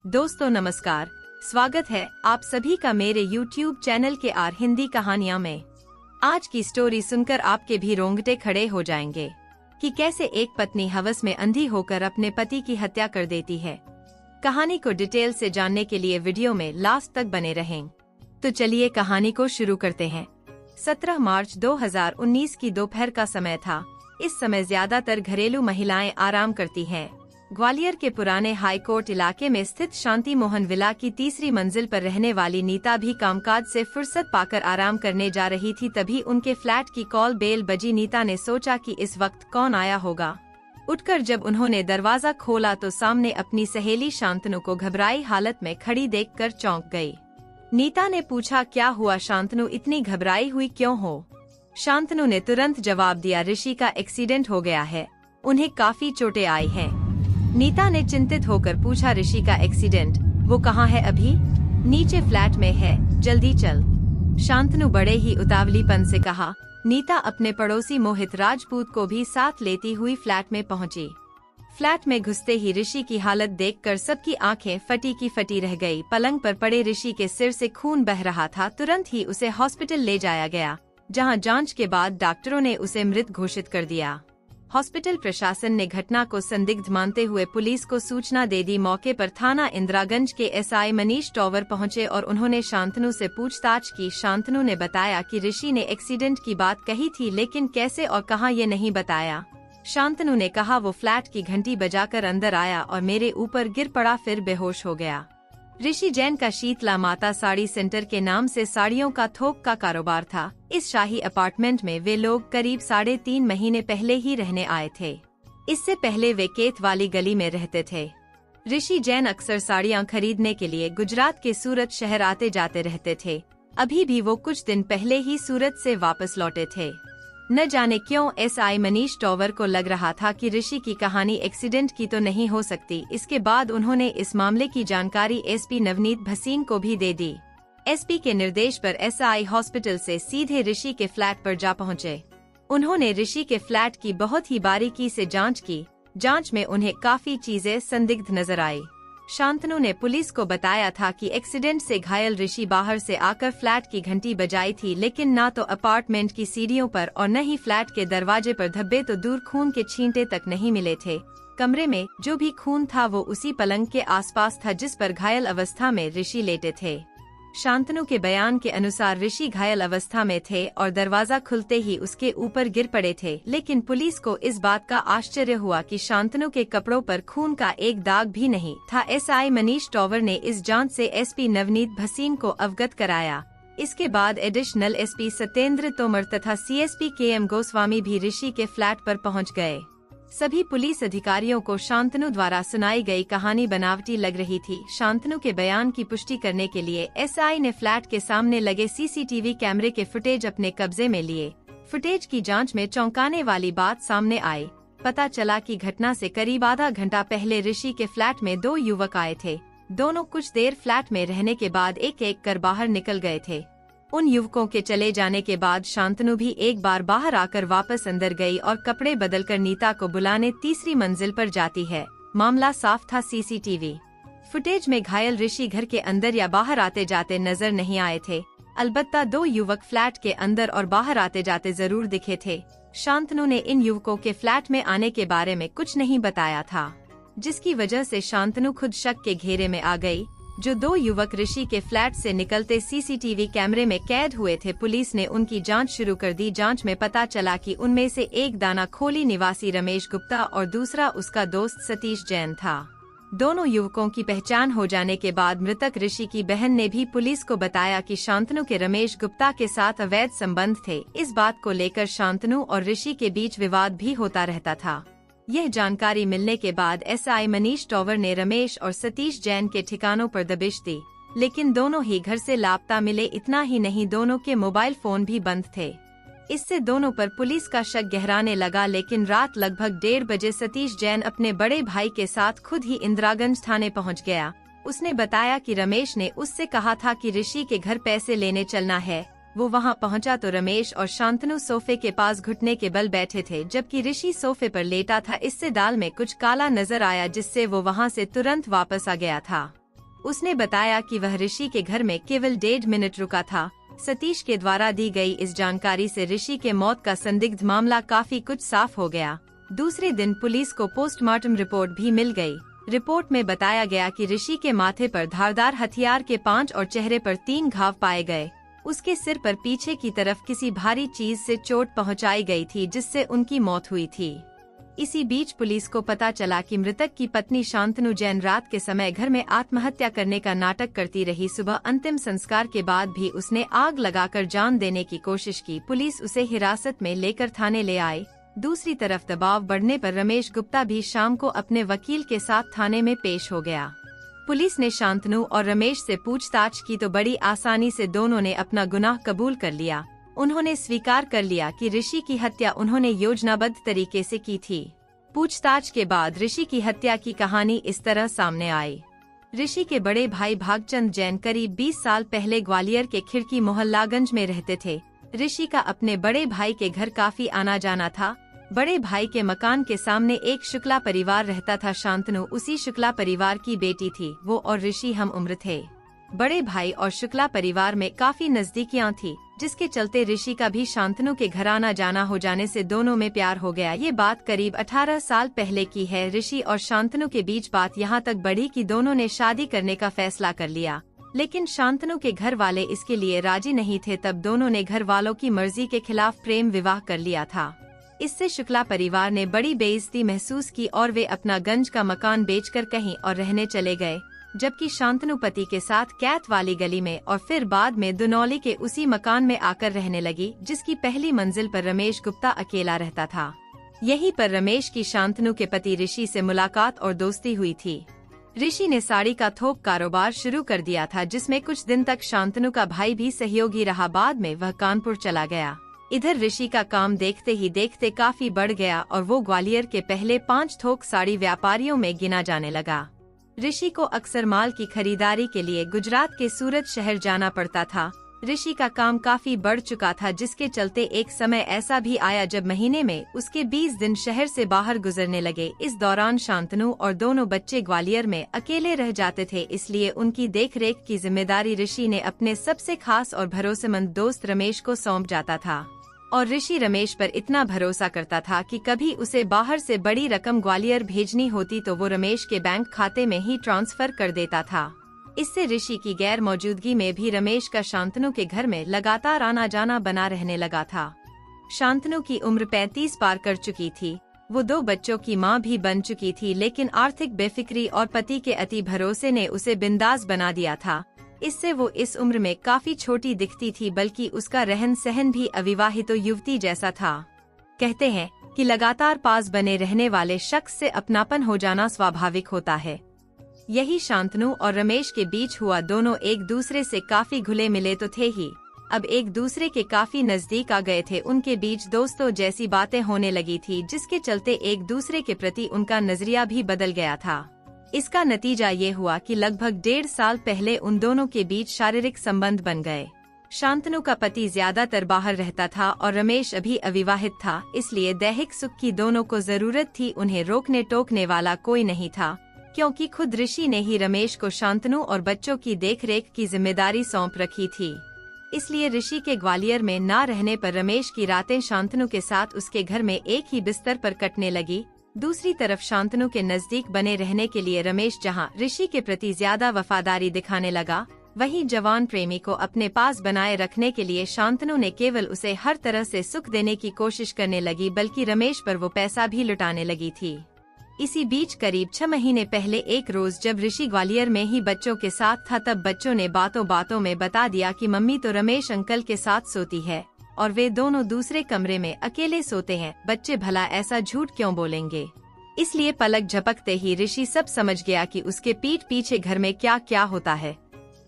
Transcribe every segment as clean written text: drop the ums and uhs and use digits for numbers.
दोस्तों नमस्कार, स्वागत है आप सभी का मेरे YouTube चैनल के आर हिंदी कहानियां में। आज की स्टोरी सुनकर आपके भी रोंगटे खड़े हो जाएंगे कि कैसे एक पत्नी हवस में अंधी होकर अपने पति की हत्या कर देती है। कहानी को डिटेल से जानने के लिए वीडियो में लास्ट तक बने रहें। तो चलिए कहानी को शुरू करते हैं। 17 मार्च 2019 की दोपहर का समय था। इस समय ज्यादातर घरेलू महिलाएं आराम करती हैं। ग्वालियर के पुराने हाई कोर्ट इलाके में स्थित शांति मोहन विला की तीसरी मंजिल पर रहने वाली नीता भी कामकाज से फुर्सत पाकर आराम करने जा रही थी। तभी उनके फ्लैट की कॉल बेल बजी। नीता ने सोचा कि इस वक्त कौन आया होगा। उठकर जब उन्होंने दरवाजा खोला तो सामने अपनी सहेली शांतनु को घबराई हालत में खड़ी देखकर चौंक गई। नीता ने पूछा, क्या हुआ शांतनु, इतनी घबराई हुई क्यों हो? शांतनु ने तुरंत जवाब दिया, ऋषि का एक्सीडेंट हो गया है, उन्हें काफी चोटें आई हैं। नीता ने चिंतित होकर पूछा, ऋषि का एक्सीडेंट, वो कहाँ है अभी? नीचे फ्लैट में है, जल्दी चल। शांतनु बड़े ही उतावलीपन से कहा। नीता अपने पड़ोसी मोहित राजपूत को भी साथ लेती हुई फ्लैट में पहुंची। फ्लैट में घुसते ही ऋषि की हालत देखकर सबकी आंखें फटी की फटी रह गई। पलंग पर पड़े ऋषि के सिर से खून बह रहा था। तुरंत ही उसे हॉस्पिटल ले जाया गया, जहां जांच के बाद डॉक्टरों ने उसे मृत घोषित कर दिया। हॉस्पिटल प्रशासन ने घटना को संदिग्ध मानते हुए पुलिस को सूचना दे दी। मौके पर थाना इंदिरागंज के एसआई मनीष टॉवर पहुंचे और उन्होंने शांतनु से पूछताछ की। शांतनु ने बताया कि ऋषि ने एक्सीडेंट की बात कही थी, लेकिन कैसे और कहां ये नहीं बताया। शांतनु ने कहा, वो फ्लैट की घंटी बजाकर अंदर आया और मेरे ऊपर गिर पड़ा, फिर बेहोश हो गया। ऋषि जैन का शीतला माता साड़ी सेंटर के नाम से साड़ियों का थोक का कारोबार था। इस शाही अपार्टमेंट में वे लोग करीब 3.5 महीने पहले ही रहने आए थे। इससे पहले वे केत वाली गली में रहते थे। ऋषि जैन अक्सर साड़ियां खरीदने के लिए गुजरात के सूरत शहर आते जाते रहते थे। अभी भी वो कुछ दिन पहले ही सूरत से वापस लौटे थे। न जाने क्यों एसआई मनीष टॉवर को लग रहा था कि ऋषि की कहानी एक्सीडेंट की तो नहीं हो सकती। इसके बाद उन्होंने इस मामले की जानकारी एसपी नवनीत भसीन को भी दे दी। एसपी के निर्देश पर एसआई हॉस्पिटल से सीधे ऋषि के फ्लैट पर जा पहुंचे। उन्होंने ऋषि के फ्लैट की बहुत ही बारीकी से जांच की। जांच में उन्हें काफी चीजें संदिग्ध नजर आई। शांतनु ने पुलिस को बताया था कि एक्सीडेंट से घायल ऋषि बाहर से आकर फ्लैट की घंटी बजाई थी, लेकिन न तो अपार्टमेंट की सीढ़ियों पर और न ही फ्लैट के दरवाजे पर धब्बे तो दूर खून के छींटे तक नहीं मिले थे। कमरे में जो भी खून था वो उसी पलंग के आसपास था जिस पर घायल अवस्था में ऋषि लेटे थे। शांतनु के बयान के अनुसार ऋषि घायल अवस्था में थे और दरवाजा खुलते ही उसके ऊपर गिर पड़े थे, लेकिन पुलिस को इस बात का आश्चर्य हुआ कि शांतनु के कपड़ों पर खून का एक दाग भी नहीं था। एसआई मनीष टॉवर ने इस जांच से एसपी नवनीत भसीन को अवगत कराया। इसके बाद एडिशनल एसपी सत्येंद्र तोमर तथा सीएसपी केएम गोस्वामी भी ऋषि के फ्लैट पर पहुँच गए। सभी पुलिस अधिकारियों को शांतनु द्वारा सुनाई गई कहानी बनावटी लग रही थी। शांतनु के बयान की पुष्टि करने के लिए एसआई ने फ्लैट के सामने लगे सीसीटीवी कैमरे के फुटेज अपने कब्जे में लिए। फुटेज की जांच में चौंकाने वाली बात सामने आई। पता चला कि घटना से करीब आधा घंटा पहले ऋषि के फ्लैट में 2 युवक आए थे। दोनों कुछ देर फ्लैट में रहने के बाद एक एक कर बाहर निकल गए थे। उन युवकों के चले जाने के बाद शांतनु भी एक बार बाहर आकर वापस अंदर गई और कपड़े बदलकर नीता को बुलाने तीसरी मंजिल पर जाती है। मामला साफ था। सीसीटीवी फुटेज में घायल ऋषि घर के अंदर या बाहर आते जाते नजर नहीं आए थे। अलबत्ता 2 युवक फ्लैट के अंदर और बाहर आते जाते जरूर दिखे थे। शांतनु ने इन युवकों के फ्लैट में आने के बारे में कुछ नहीं बताया था, जिसकी वजह से शांतनु खुद शक के घेरे में आ गई। जो 2 युवक ऋषि के फ्लैट से निकलते सीसीटीवी कैमरे में कैद हुए थे, पुलिस ने उनकी जांच शुरू कर दी। जांच में पता चला कि उनमें से एक दाना खोली निवासी रमेश गुप्ता और दूसरा उसका दोस्त सतीश जैन था। दोनों युवकों की पहचान हो जाने के बाद मृतक ऋषि की बहन ने भी पुलिस को बताया कि शांतनु के रमेश गुप्ता के साथ अवैध संबंध थे। इस बात को लेकर शांतनु और ऋषि के बीच विवाद भी होता रहता था। यह जानकारी मिलने के बाद एसआई मनीष टॉवर ने रमेश और सतीश जैन के ठिकानों पर दबिश दी, लेकिन दोनों ही घर से लापता मिले। इतना ही नहीं, दोनों के मोबाइल फोन भी बंद थे। इससे दोनों पर पुलिस का शक गहराने लगा। लेकिन रात लगभग 1:30 बजे सतीश जैन अपने बड़े भाई के साथ खुद ही इंदिरागंज थाने पहुंच गया। उसने बताया कि रमेश ने उससे कहा था कि ऋषि के घर पैसे लेने चलना है। वो वहां पहुंचा तो रमेश और शांतनु सोफे के पास घुटने के बल बैठे थे, जबकि ऋषि सोफे पर लेटा था। इससे दाल में कुछ काला नजर आया, जिससे वो वहां से तुरंत वापस आ गया था। उसने बताया कि वह ऋषि के घर में केवल 1.5 मिनट रुका था। सतीश के द्वारा दी गई इस जानकारी से ऋषि के मौत का संदिग्ध मामला काफी कुछ साफ हो गया। दूसरे दिन पुलिस को पोस्टमार्टम रिपोर्ट भी मिल गई। रिपोर्ट में बताया गया कि ऋषि के माथे पर धारदार हथियार के 5 और चेहरे पर 3 घाव पाए गए। उसके सिर पर पीछे की तरफ किसी भारी चीज से चोट पहुंचाई गई थी, जिससे उनकी मौत हुई थी। इसी बीच पुलिस को पता चला कि मृतक की पत्नी शांतनु जैन रात के समय घर में आत्महत्या करने का नाटक करती रही। सुबह अंतिम संस्कार के बाद भी उसने आग लगाकर जान देने की कोशिश की। पुलिस उसे हिरासत में लेकर थाने ले आई। दूसरी तरफ दबाव बढ़ने पर रमेश गुप्ता भी शाम को अपने वकील के साथ थाने में पेश हो गया। पुलिस ने शांतनु और रमेश से पूछताछ की तो बड़ी आसानी से दोनों ने अपना गुनाह कबूल कर लिया। उन्होंने स्वीकार कर लिया कि ऋषि की हत्या उन्होंने योजनाबद्ध तरीके से की थी। पूछताछ के बाद ऋषि की हत्या की कहानी इस तरह सामने आई। ऋषि के बड़े भाई भागचंद जैन करीब 20 साल पहले ग्वालियर के खिड़की मोहल्लागंज में रहते थे। ऋषि का अपने बड़े भाई के घर काफी आना जाना था। बड़े भाई के मकान के सामने एक शुक्ला परिवार रहता था। शांतनु उसी शुक्ला परिवार की बेटी थी। वो और ऋषि हम उम्र थे। बड़े भाई और शुक्ला परिवार में काफी नजदीकियां थी, जिसके चलते ऋषि का भी शांतनु के घर आना जाना हो जाने से दोनों में प्यार हो गया। ये बात करीब 18 साल पहले की है। ऋषि और शांतनु के बीच बात यहाँ तक बढ़ी कि दोनों ने शादी करने का फैसला कर लिया, लेकिन शांतनु के घर वाले इसके लिए राजी नहीं थे। तब दोनों ने घर वालों की मर्जी के खिलाफ प्रेम विवाह कर लिया था। इससे शुक्ला परिवार ने बड़ी बेइज्जती महसूस की और वे अपना गंज का मकान बेचकर कहीं और रहने चले गए, जबकि शांतनु पति के साथ कैथ वाली गली में और फिर बाद में दुनौली के उसी मकान में आकर रहने लगी, जिसकी पहली मंजिल पर रमेश गुप्ता अकेला रहता था। यहीं पर रमेश की शांतनु के पति ऋषि से मुलाकात और दोस्ती हुई थी। ऋषि ने साड़ी का थोक कारोबार शुरू कर दिया था, जिसमें कुछ दिन तक शांतनु का भाई भी सहयोगी रहा। बाद में वह कानपुर चला गया। इधर ऋषि का काम देखते ही देखते काफी बढ़ गया और वो ग्वालियर के पहले 5 थोक साड़ी व्यापारियों में गिना जाने लगा। ऋषि को अक्सर माल की खरीदारी के लिए गुजरात के सूरत शहर जाना पड़ता था। ऋषि का काम काफी बढ़ चुका था, जिसके चलते एक समय ऐसा भी आया जब महीने में उसके 20 दिन शहर से बाहर गुजरने लगे। इस दौरान शांतनु और दोनों बच्चे ग्वालियर में अकेले रह जाते थे, इसलिए उनकी देखरेख की जिम्मेदारी ऋषि ने अपने सबसे खास और भरोसेमंद दोस्त रमेश को सौंप जाता था। और ऋषि रमेश पर इतना भरोसा करता था कि कभी उसे बाहर से बड़ी रकम ग्वालियर भेजनी होती तो वो रमेश के बैंक खाते में ही ट्रांसफर कर देता था। इससे ऋषि की गैर मौजूदगी में भी रमेश का शांतनु के घर में लगातार आना जाना बना रहने लगा था। शांतनु की उम्र 35 पार कर चुकी थी। वो 2 बच्चों की मां भी बन चुकी थी, लेकिन आर्थिक बेफिक्री और पति के अति भरोसे ने उसे बिंदास बना दिया था। इससे वो इस उम्र में काफी छोटी दिखती थी, बल्कि उसका रहन सहन भी अविवाहित युवती जैसा था। कहते हैं कि लगातार पास बने रहने वाले शख्स से अपनापन हो जाना स्वाभाविक होता है। यही शांतनु और रमेश के बीच हुआ। दोनों एक दूसरे से काफी घुले मिले तो थे ही, अब एक दूसरे के काफी नजदीक आ गए थे। उनके बीच दोस्तों जैसी बातें होने लगी थी, जिसके चलते एक दूसरे के प्रति उनका नजरिया भी बदल गया था। इसका नतीजा ये हुआ कि लगभग 1.5 साल पहले उन दोनों के बीच शारीरिक संबंध बन गए। शांतनु का पति ज्यादातर बाहर रहता था और रमेश अभी अविवाहित था, इसलिए दैहिक सुख की दोनों को जरूरत थी। उन्हें रोकने टोकने वाला कोई नहीं था, क्योंकि खुद ऋषि ने ही रमेश को शांतनु और बच्चों की देखरेख की जिम्मेदारी सौंप रखी थी। इसलिए ऋषि के ग्वालियर में न रहने पर रमेश की रातें शांतनु के साथ उसके घर में एक ही बिस्तर पर कटने लगी। दूसरी तरफ शांतनु के नजदीक बने रहने के लिए रमेश जहां ऋषि के प्रति ज्यादा वफादारी दिखाने लगा, वहीं जवान प्रेमी को अपने पास बनाए रखने के लिए शांतनु ने केवल उसे हर तरह से सुख देने की कोशिश करने लगी, बल्कि रमेश पर वो पैसा भी लुटाने लगी थी। इसी बीच करीब 6 महीने पहले एक रोज जब ऋषि ग्वालियर में ही बच्चों के साथ था, तब बच्चों ने बातों बातों में बता दिया कि मम्मी तो रमेश अंकल के साथ सोती है और वे दोनों दूसरे कमरे में अकेले सोते हैं। बच्चे भला ऐसा झूठ क्यों बोलेंगे? इसलिए पलक झपकते ही ऋषि सब समझ गया कि उसके पीठ पीछे घर में क्या क्या होता है।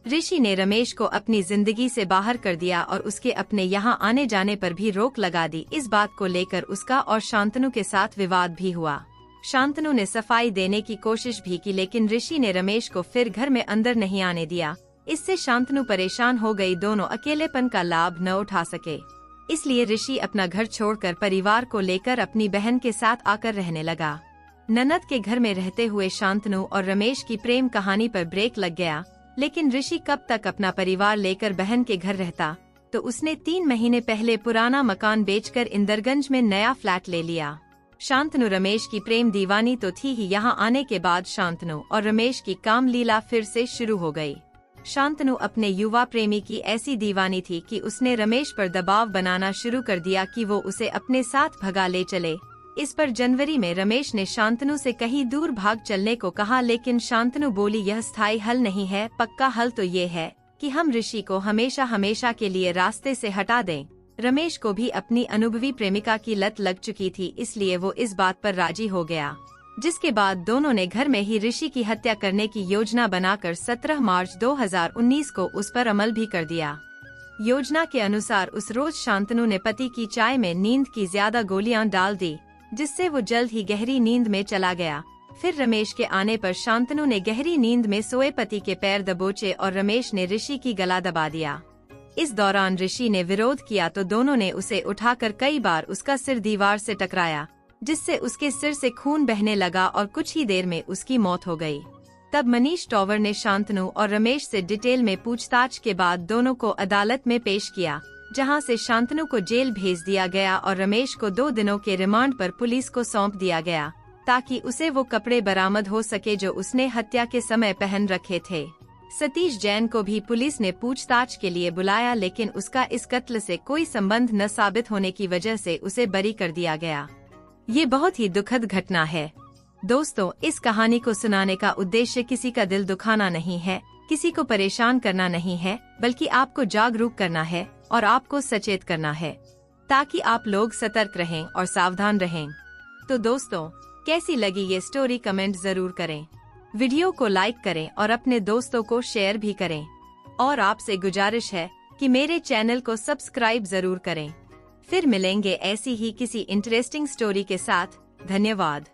ऋषि ने रमेश को अपनी जिंदगी से बाहर कर दिया और उसके अपने यहाँ आने जाने पर भी रोक लगा दी। इस बात को लेकर उसका और शांतनु के साथ विवाद भी हुआ। शांतनु ने सफाई देने की कोशिश भी की, लेकिन ऋषि ने रमेश को फिर घर में अंदर नहीं आने दिया। इससे शांतनु परेशान हो गई। दोनों अकेलेपन का लाभ न उठा सके, इसलिए ऋषि अपना घर छोड़कर परिवार को लेकर अपनी बहन के साथ आकर रहने लगा। ननद के घर में रहते हुए शांतनु और रमेश की प्रेम कहानी पर ब्रेक लग गया, लेकिन ऋषि कब तक अपना परिवार लेकर बहन के घर रहता, तो उसने 3 महीने पहले पुराना मकान बेचकर इंदरगंज में नया फ्लैट ले लिया। शांतनु रमेश की प्रेम दीवानी तो थी ही, यहाँ आने के बाद शांतनु और रमेश की काम लीला फिर से शुरू हो गई। शांतनु अपने युवा प्रेमी की ऐसी दीवानी थी कि उसने रमेश पर दबाव बनाना शुरू कर दिया कि वो उसे अपने साथ भगा ले चले। इस पर जनवरी में रमेश ने शांतनु से कहीं दूर भाग चलने को कहा, लेकिन शांतनु बोली यह स्थायी हल नहीं है, पक्का हल तो ये है कि हम ऋषि को हमेशा हमेशा के लिए रास्ते से हटा दें। रमेश को भी अपनी अनुभवी प्रेमिका की लत लग चुकी थी, इसलिए वो इस बात पर राजी हो गया, जिसके बाद दोनों ने घर में ही ऋषि की हत्या करने की योजना बनाकर 17 मार्च 2019 को उस पर अमल भी कर दिया। योजना के अनुसार उस रोज शांतनु ने पति की चाय में नींद की ज्यादा गोलियां डाल दी, जिससे वो जल्द ही गहरी नींद में चला गया। फिर रमेश के आने पर शांतनु ने गहरी नींद में सोए पति के पैर दबोचे और रमेश ने ऋषि की गला दबा दिया। इस दौरान ऋषि ने विरोध किया तो दोनों ने उसे उठाकर कई बार उसका सिर दीवार से टकराया, जिससे उसके सिर से खून बहने लगा और कुछ ही देर में उसकी मौत हो गई। तब मनीष टॉवर ने शांतनु और रमेश से डिटेल में पूछताछ के बाद दोनों को अदालत में पेश किया, जहां से शांतनु को जेल भेज दिया गया और रमेश को 2 दिनों के रिमांड पर पुलिस को सौंप दिया गया, ताकि उसे वो कपड़े बरामद हो सके जो उसने हत्या के समय पहन रखे थे। सतीश जैन को भी पुलिस ने पूछताछ के लिए बुलाया, लेकिन उसका इस कत्ल से कोई संबंध न साबित होने की वजह से उसे बरी कर दिया गया। ये बहुत ही दुखद घटना है। दोस्तों, इस कहानी को सुनाने का उद्देश्य किसी का दिल दुखाना नहीं है, किसी को परेशान करना नहीं है, बल्कि आपको जागरूक करना है और आपको सचेत करना है, ताकि आप लोग सतर्क रहें और सावधान रहें। तो दोस्तों, कैसी लगी ये स्टोरी कमेंट जरूर करें। वीडियो को लाइक करें और अपने दोस्तों को शेयर भी करें। और आपसे गुजारिश है कि मेरे चैनल को सब्सक्राइब जरूर करें। फिर मिलेंगे ऐसी ही किसी इंटरेस्टिंग स्टोरी के साथ। धन्यवाद।